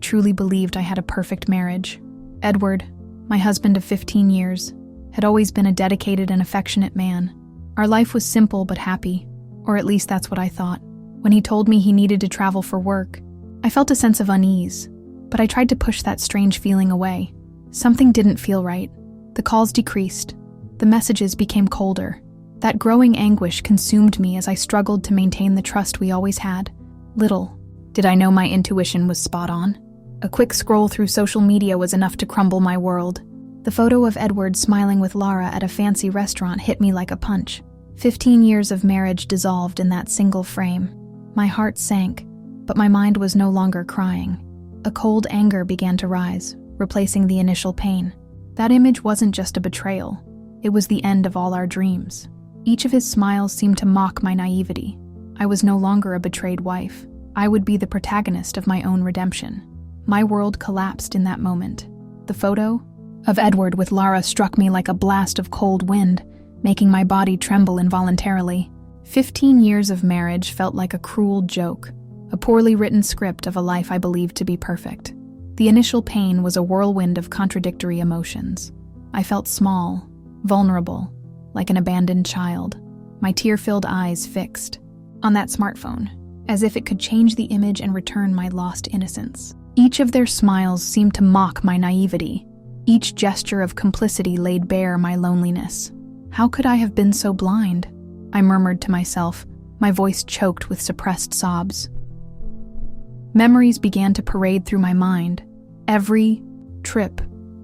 truly believed I had a perfect marriage. Edward, my husband of 15 years, had always been a dedicated and affectionate man. Our life was simple but happy, or at least that's what I thought. When he told me he needed to travel for work, I felt a sense of unease, but I tried to push that strange feeling away. Something didn't feel right. The calls decreased. The messages became colder. That growing anguish consumed me as I struggled to maintain the trust we always had. Little did I know my intuition was spot on. A quick scroll through social media was enough to crumble my world. The photo of Edward smiling with Lara at a fancy restaurant hit me like a punch. 15 years of marriage dissolved in that single frame. My heart sank, but my mind was no longer crying. A cold anger began to rise, replacing the initial pain. That image wasn't just a betrayal. It was the end of all our dreams. Each of his smiles seemed to mock my naivety. I was no longer a betrayed wife. I would be the protagonist of my own redemption. My world collapsed in that moment. The photo of Edward with Lara struck me like a blast of cold wind, making my body tremble involuntarily. 15 years of marriage felt like a cruel joke, a poorly written script of a life I believed to be perfect. The initial pain was a whirlwind of contradictory emotions. I felt small, vulnerable, like an abandoned child, my tear-filled eyes fixed on that smartphone, as if it could change the image and return my lost innocence. Each of their smiles seemed to mock my naivety. Each gesture of complicity laid bare my loneliness. How could I have been so blind? I murmured to myself, my voice choked with suppressed sobs. Memories began to parade through my mind. Every trip,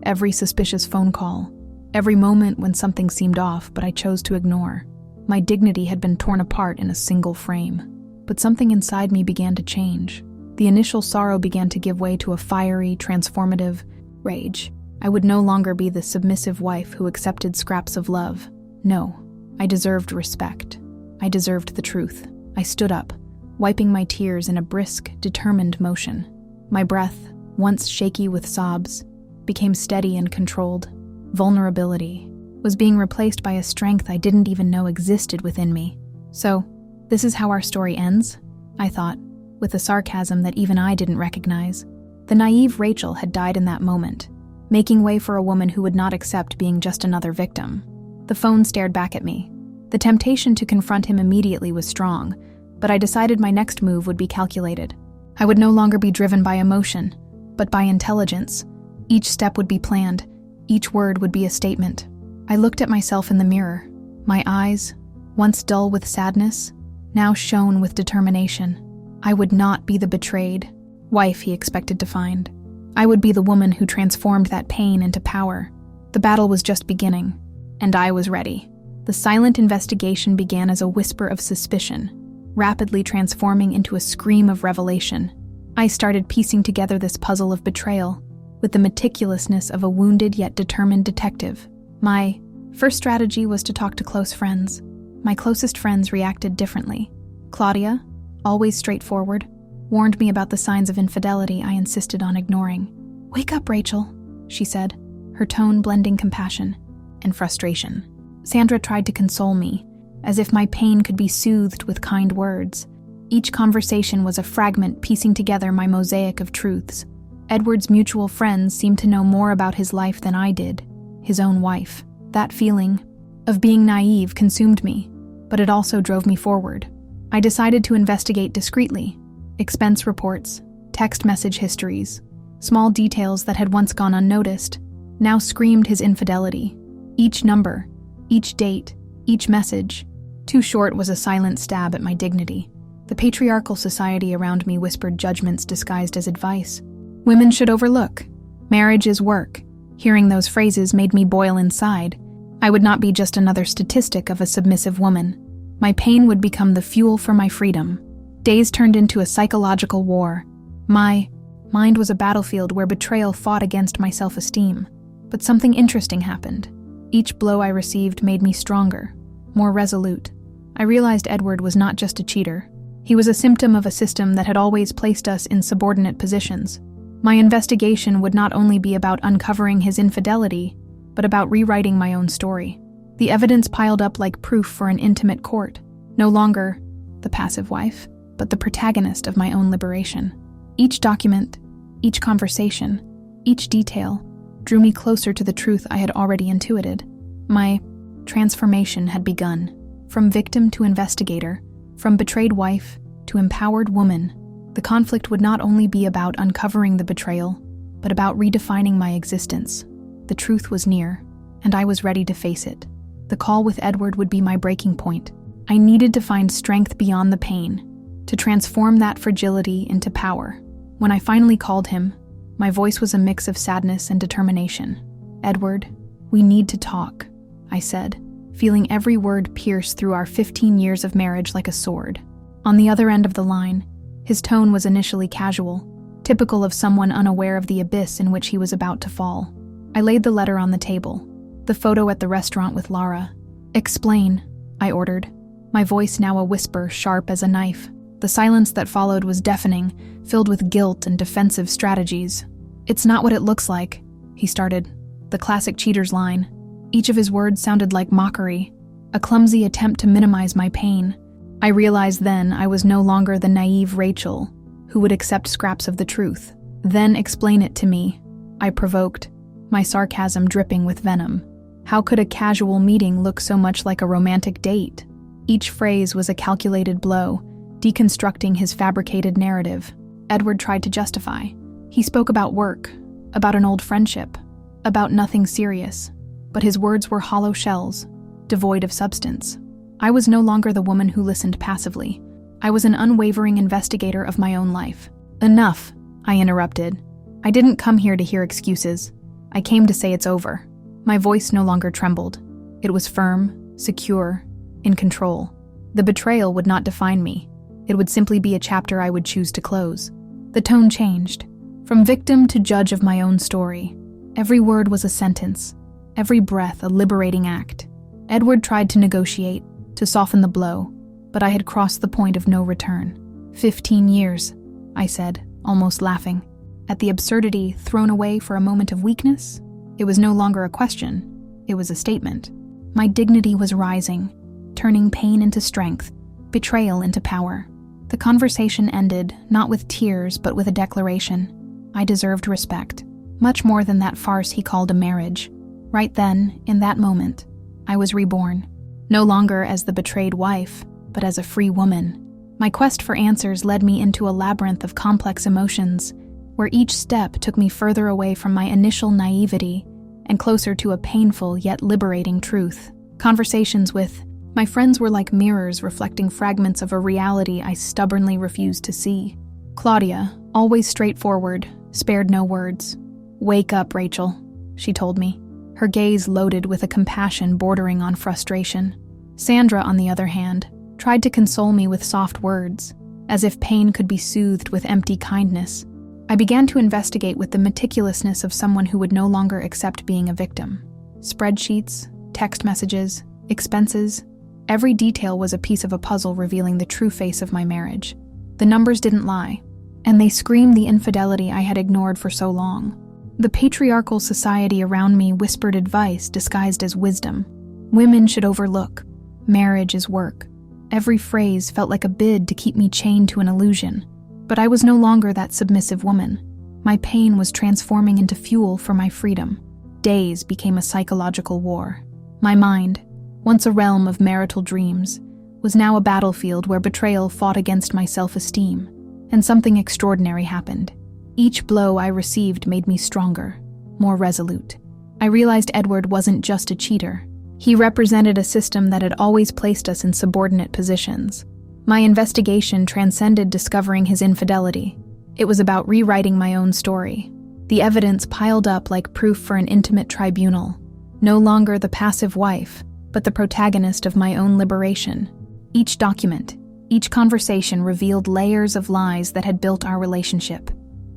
every suspicious phone call, every moment when something seemed off but I chose to ignore. My dignity had been torn apart in a single frame. But something inside me began to change. The initial sorrow began to give way to a fiery, transformative rage. I would no longer be the submissive wife who accepted scraps of love. No, I deserved respect. I deserved the truth. I stood up, wiping my tears in a brisk, determined motion. My breath, once shaky with sobs, became steady and controlled. Vulnerability was being replaced by a strength I didn't even know existed within me. So, this is how our story ends? I thought, with a sarcasm that even I didn't recognize. The naive Rachel had died in that moment, making way for a woman who would not accept being just another victim. The phone stared back at me. The temptation to confront him immediately was strong, but I decided my next move would be calculated. I would no longer be driven by emotion, but by intelligence. Each step would be planned. Each word would be a statement. I looked at myself in the mirror. My eyes, once dull with sadness, now shone with determination. I would not be the betrayed wife he expected to find. I would be the woman who transformed that pain into power. The battle was just beginning, and I was ready. The silent investigation began as a whisper of suspicion, rapidly transforming into a scream of revelation. I started piecing together this puzzle of betrayal with the meticulousness of a wounded yet determined detective. My first strategy was to talk to close friends. My closest friends reacted differently. Claudia, always straightforward, warned me about the signs of infidelity I insisted on ignoring. "Wake up, Rachel," she said, her tone blending compassion and frustration. Sandra tried to console me, as if my pain could be soothed with kind words. Each conversation was a fragment piecing together my mosaic of truths. Edward's mutual friends seemed to know more about his life than I did, his own wife. That feeling of being naive consumed me, but it also drove me forward. I decided to investigate discreetly. Expense reports, text message histories, small details that had once gone unnoticed, now screamed his infidelity. Each number, each date, each message, too short was a silent stab at my dignity. The patriarchal society around me whispered judgments disguised as advice. Women should overlook. Marriage is work. Hearing those phrases made me boil inside. I would not be just another statistic of a submissive woman. My pain would become the fuel for my freedom. Days turned into a psychological war. My mind was a battlefield where betrayal fought against my self-esteem. But something interesting happened. Each blow I received made me stronger, more resolute. I realized Edward was not just a cheater. He was a symptom of a system that had always placed us in subordinate positions. My investigation would not only be about uncovering his infidelity, but about rewriting my own story. The evidence piled up like proof for an intimate court, no longer the passive wife, but the protagonist of my own liberation. Each document, Each conversation, each detail, drew me closer to the truth I had already intuited. My transformation had begun. From victim to investigator, from betrayed wife to empowered woman, the conflict would not only be about uncovering the betrayal, but about redefining my existence. The truth was near, and I was ready to face it. The call with Edward would be my breaking point. I needed to find strength beyond the pain, to transform that fragility into power. When I finally called him, my voice was a mix of sadness and determination. "Edward, we need to talk," I said, feeling every word pierce through our 15 years of marriage like a sword. On the other end of the line, his tone was initially casual, typical of someone unaware of the abyss in which he was about to fall. I laid the letter on the table, the photo at the restaurant with Lara. "Explain," I ordered, my voice now a whisper sharp as a knife. The silence that followed was deafening, filled with guilt and defensive strategies. "It's not what it looks like," he started, the classic cheater's line. Each of his words sounded like mockery, a clumsy attempt to minimize my pain. I realized then I was no longer the naive Rachel who would accept scraps of the truth. "Then explain it to me," I provoked, my sarcasm dripping with venom. How could a casual meeting look so much like a romantic date? Each phrase was a calculated blow, deconstructing his fabricated narrative. Edward tried to justify. He spoke about work, about an old friendship, about nothing serious, but his words were hollow shells, devoid of substance. I was no longer the woman who listened passively. I was an unwavering investigator of my own life. "Enough," I interrupted. "I didn't come here to hear excuses. I came to say it's over." My voice no longer trembled. It was firm, secure, in control. The betrayal would not define me. It would simply be a chapter I would choose to close. The tone changed. From victim to judge of my own story. Every word was a sentence, every breath a liberating act. Edward tried to negotiate, to soften the blow, but I had crossed the point of no return. 15 years, I said, almost laughing. At the absurdity thrown away for a moment of weakness, it was no longer a question, it was a statement. My dignity was rising, turning pain into strength, betrayal into power. The conversation ended, not with tears, but with a declaration. I deserved respect, much more than that farce he called a marriage. Right then, in that moment, I was reborn, no longer as the betrayed wife, but as a free woman. My quest for answers led me into a labyrinth of complex emotions, where each step took me further away from my initial naivety and closer to a painful yet liberating truth. Conversations with my friends were like mirrors reflecting fragments of a reality I stubbornly refused to see. Claudia, always straightforward, spared no words. "Wake up, Rachel," she told me, her gaze loaded with a compassion bordering on frustration. Sandra, on the other hand, tried to console me with soft words, as if pain could be soothed with empty kindness. I began to investigate with the meticulousness of someone who would no longer accept being a victim. Spreadsheets, text messages, expenses, every detail was a piece of a puzzle revealing the true face of my marriage. The numbers didn't lie, and they screamed the infidelity I had ignored for so long. The patriarchal society around me whispered advice disguised as wisdom. Women should overlook. Marriage is work. Every phrase felt like a bid to keep me chained to an illusion. But I was no longer that submissive woman. My pain was transforming into fuel for my freedom. Days became a psychological war. My mind, once a realm of marital dreams, was now a battlefield where betrayal fought against my self-esteem. And something extraordinary happened. Each blow I received made me stronger, more resolute. I realized Edward wasn't just a cheater. He represented a system that had always placed us in subordinate positions. My investigation transcended discovering his infidelity. It was about rewriting my own story. The evidence piled up like proof for an intimate tribunal. No longer the passive wife, but the protagonist of my own liberation. Each document, each conversation revealed layers of lies that had built our relationship.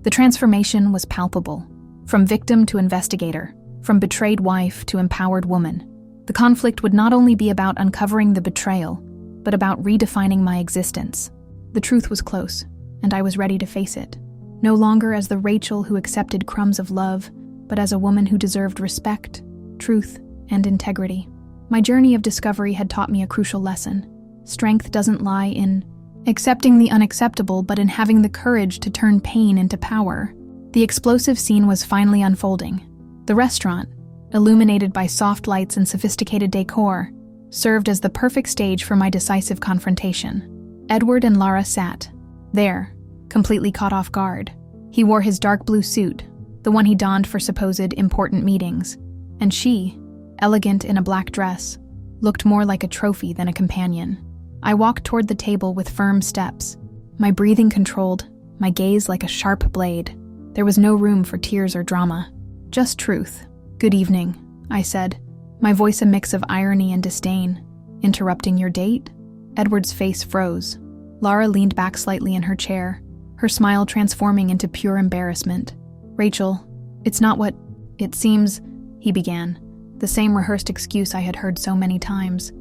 The transformation was palpable. From victim to investigator, from betrayed wife to empowered woman. The conflict would not only be about uncovering the betrayal, but about redefining my existence. The truth was close, and I was ready to face it. No longer as the Rachel who accepted crumbs of love, but as a woman who deserved respect, truth, and integrity. My journey of discovery had taught me a crucial lesson. Strength doesn't lie in accepting the unacceptable, but in having the courage to turn pain into power. The explosive scene was finally unfolding. The restaurant, illuminated by soft lights and sophisticated decor, served as the perfect stage for my decisive confrontation. Edward and Lara sat there, completely caught off guard. He wore his dark blue suit, the one he donned for supposed important meetings, and she, elegant in a black dress, looked more like a trophy than a companion. I walked toward the table with firm steps, my breathing controlled, my gaze like a sharp blade. There was no room for tears or drama, just truth. "Good evening," I said, my voice a mix of irony and disdain. "Interrupting your date?" Edward's face froze. Lara leaned back slightly in her chair, her smile transforming into pure embarrassment. "Rachel, it's not what it seems," he began, the same rehearsed excuse I had heard so many times.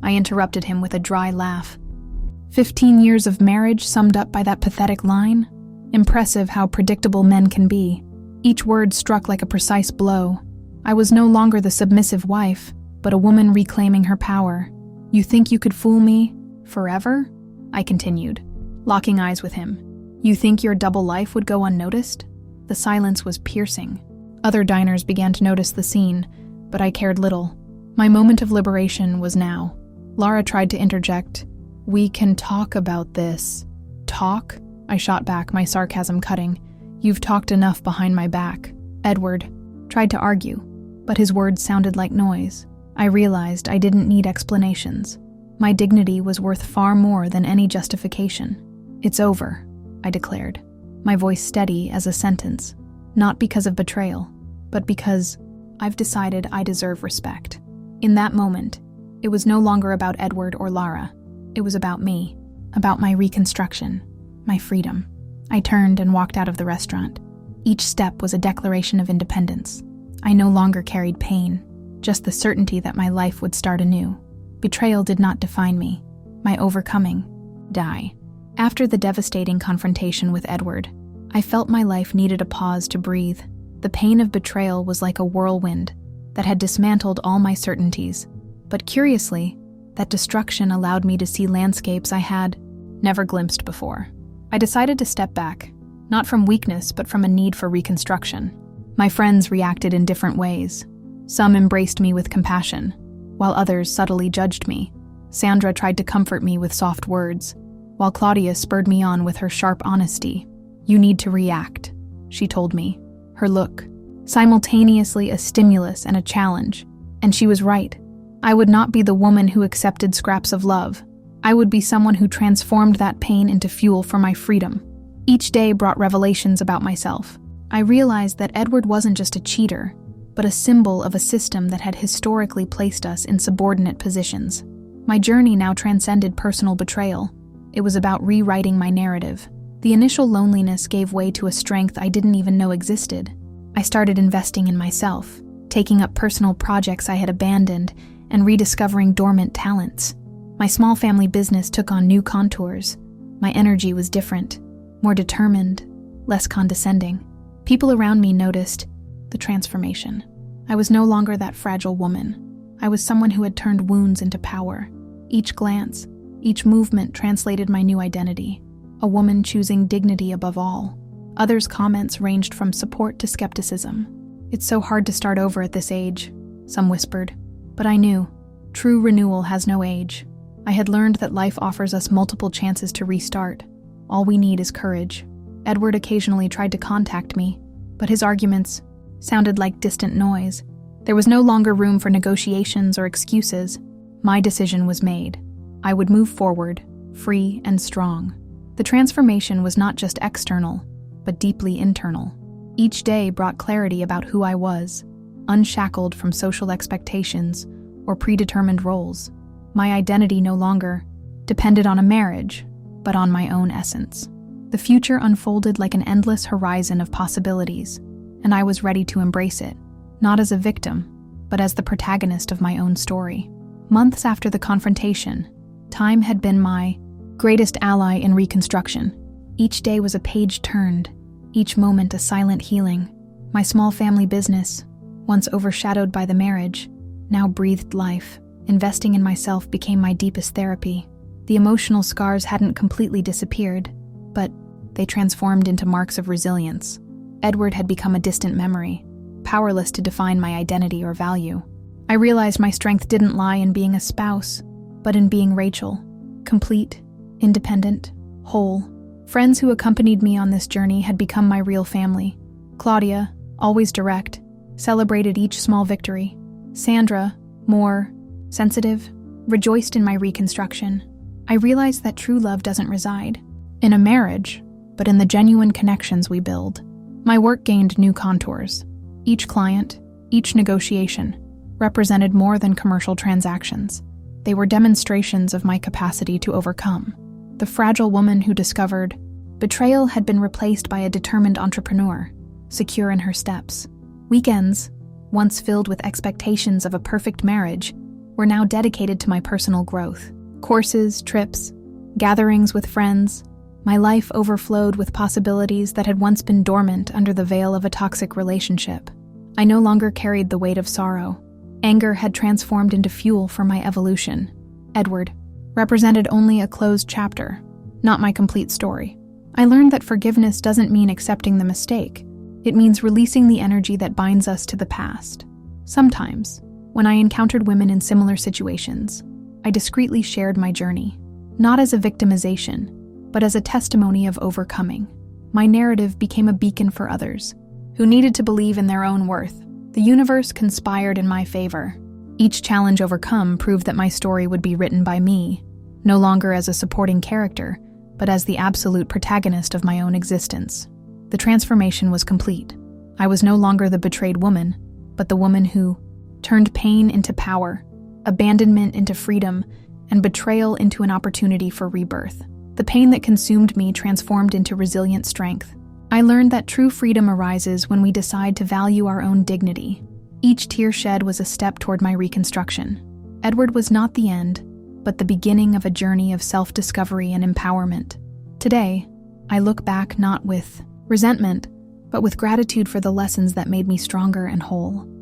I interrupted him with a dry laugh. 15 years of marriage summed up by that pathetic line? Impressive how predictable men can be. Each word struck like a precise blow. I was no longer the submissive wife, but a woman reclaiming her power. "You think you could fool me? Forever?" I continued, locking eyes with him. "You think your double life would go unnoticed?" The silence was piercing. Other diners began to notice the scene, but I cared little. My moment of liberation was now. Lara tried to interject. "We can talk about this." "Talk?" I shot back, my sarcasm cutting. "You've talked enough behind my back." Edward tried to argue, but his words sounded like noise. I realized I didn't need explanations. My dignity was worth far more than any justification. "It's over," I declared, my voice steady as a sentence. Not because of betrayal, but because I've decided I deserve respect. In that moment, it was no longer about Edward or Lara. It was about me, about my reconstruction, my freedom. I turned and walked out of the restaurant. Each step was a declaration of independence. I no longer carried pain, just the certainty that my life would start anew. Betrayal did not define me. My overcoming, die. After the devastating confrontation with Edward, I felt my life needed a pause to breathe. The pain of betrayal was like a whirlwind that had dismantled all my certainties. But curiously, that destruction allowed me to see landscapes I had never glimpsed before. I decided to step back, not from weakness but from a need for reconstruction. My friends reacted in different ways. Some embraced me with compassion, while others subtly judged me. Sandra tried to comfort me with soft words, while Claudia spurred me on with her sharp honesty. "You need to react," she told me, her look simultaneously a stimulus and a challenge. And she was right. I would not be the woman who accepted scraps of love. I would be someone who transformed that pain into fuel for my freedom. Each day brought revelations about myself. I realized that Edward wasn't just a cheater, but a symbol of a system that had historically placed us in subordinate positions. My journey now transcended personal betrayal. It was about rewriting my narrative. The initial loneliness gave way to a strength I didn't even know existed. I started investing in myself, taking up personal projects I had abandoned, and rediscovering dormant talents. My small family business took on new contours. My energy was different, more determined, less condescending. People around me noticed the transformation. I was no longer that fragile woman. I was someone who had turned wounds into power. Each glance, each movement translated my new identity, a woman choosing dignity above all. Others' comments ranged from support to skepticism. "It's so hard to start over at this age," some whispered. But I knew, true renewal has no age. I had learned that life offers us multiple chances to restart. All we need is courage. Edward occasionally tried to contact me, but his arguments sounded like distant noise. There was no longer room for negotiations or excuses. My decision was made. I would move forward, free and strong. The transformation was not just external, but deeply internal. Each day brought clarity about who I was, unshackled from social expectations or predetermined roles. My identity no longer depended on a marriage, but on my own essence. The future unfolded like an endless horizon of possibilities, and I was ready to embrace it, not as a victim, but as the protagonist of my own story. Months after the confrontation, time had been my greatest ally in reconstruction. Each day was a page turned, each moment a silent healing. My small family business, once overshadowed by the marriage, now breathed life. Investing in myself became my deepest therapy. The emotional scars hadn't completely disappeared, but they transformed into marks of resilience. Edward had become a distant memory, powerless to define my identity or value. I realized my strength didn't lie in being a spouse, but in being Rachel, complete, independent, whole. Friends who accompanied me on this journey had become my real family. Claudia, always direct, celebrated each small victory. Sandra, more sensitive, rejoiced in my reconstruction. I realized that true love doesn't reside in a marriage, but in the genuine connections we build. My work gained new contours. Each client, each negotiation, represented more than commercial transactions. They were demonstrations of my capacity to overcome. The fragile woman who discovered betrayal had been replaced by a determined entrepreneur, secure in her steps. Weekends, once filled with expectations of a perfect marriage, were now dedicated to my personal growth. Courses, trips, gatherings with friends, my life overflowed with possibilities that had once been dormant under the veil of a toxic relationship. I no longer carried the weight of sorrow. Anger had transformed into fuel for my evolution. Edward represented only a closed chapter, not my complete story. I learned that forgiveness doesn't mean accepting the mistake. It means releasing the energy that binds us to the past. Sometimes, when I encountered women in similar situations, I discreetly shared my journey, not as a victimization, but as a testimony of overcoming. My narrative became a beacon for others, who needed to believe in their own worth. The universe conspired in my favor. Each challenge overcome proved that my story would be written by me, no longer as a supporting character, but as the absolute protagonist of my own existence. The transformation was complete. I was no longer the betrayed woman, but the woman who turned pain into power, abandonment into freedom, and betrayal into an opportunity for rebirth. The pain that consumed me transformed into resilient strength. I learned that true freedom arises when we decide to value our own dignity. Each tear shed was a step toward my reconstruction. Edward was not the end, but the beginning of a journey of self-discovery and empowerment. Today, I look back not with resentment, but with gratitude for the lessons that made me stronger and whole.